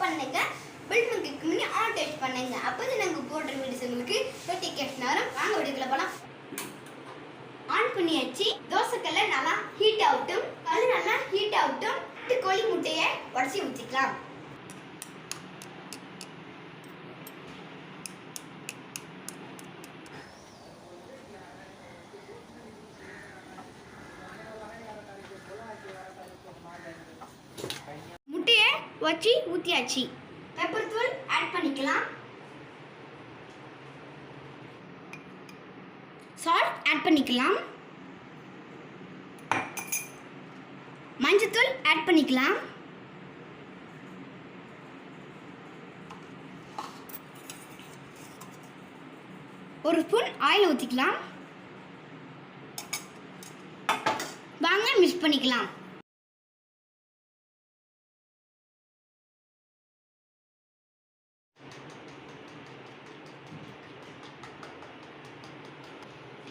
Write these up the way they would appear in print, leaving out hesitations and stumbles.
பண்ணுங்க. Bell button click பண்ணி all touch பண்ணுங்க. அப்பதான் நாங்க போடுற வீடியோஸ் உங்களுக்கு நோட்டிஃபிகேஷன் வரும். வாங்க வீடியோக்குள்ள போலாம். ஆன் பண்ணியாச்சு. தோசைக்கல்ல நல்லா ஹீட் ஆகட்டும். கல் நல்லா ஹீட் ஆகட்டும். கோழி முட்டையை உடச்சி ஊற்றிக்கலாம். முட்டையை வச்சு ஊற்றியாச்சு. பெப்பர் தூள் ஆட் பண்ணிக்கலாம். சால்ட் ஆட் பண்ணிக்கலாம். மஞ்சத்தூள் ஆட் பண்ணிக்கலாம். ஒரு ஸ்பூன் ஆயில் ஊற்றிக்கலாம். வாங்க மிக்ஸ் பண்ணிக்கலாம்.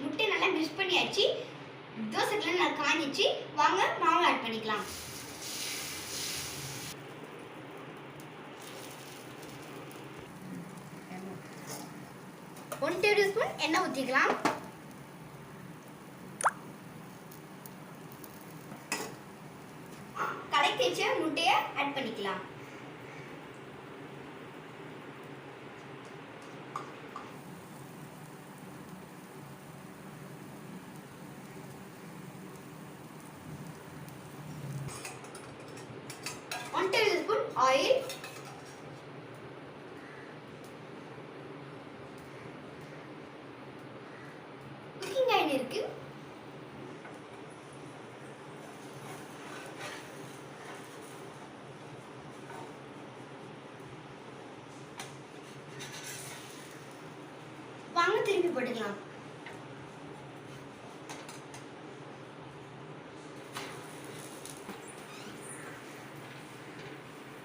முட்டை நல்லா மிக்ஸ் பண்ணியாச்சு. தோசைக்கல்ல நல்லா காஞ்சிச்சு. வாங்க மாவு ஆட் பண்ணிக்கலாம். ஒன் டேபிள் ஸ்பூன் எண்ணெய் ஊற்றிக்கலாம். கலக்கி வச்ச முட்டையை ஆட் பண்ணிக்கலாம். One table spoon oil, cooking oil இருக்கு. வாங்க திருப்பி போட்டுக்கலாம்.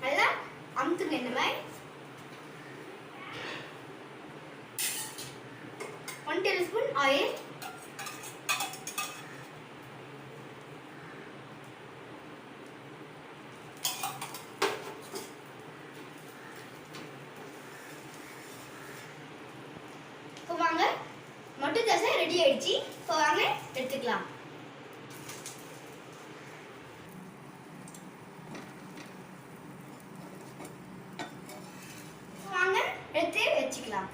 நல்லா அமுத்துங்க. இந்த மாதிரி 1 டேபிள் ஸ்பூன் ஆயில், இப்போ வாங்க மொட்டை தோசை ரெடி ஆயிடுச்சு. இப்போ வாங்க எடுத்துக்கலாம். வாங்க எடுத்து வச்சுக்கலாம்.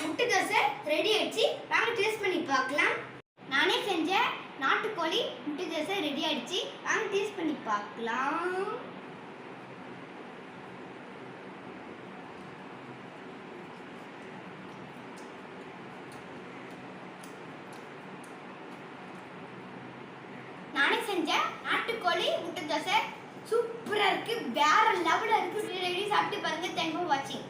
முட்டை தோசை ரெடி ஆயிடுச்சு. வாங்க டேஸ்ட் பண்ணி பார்க்கலாம். நானே செஞ்ச நாட்டுக்கோழி முட்டை தோசை ரெடி ஆயிடுச்சு. வாங்க டேஸ்ட் பண்ணி பார்க்கலாம். நானே செஞ்ச நாட்டுக்கோழி முட்டை தோசை சூப்பரா இருக்கு. வேற லெவல்ல இருக்கு. சாப்பிட்டு பாருங்க. தேங்க்ஸ் ஃபார் வாட்சிங்.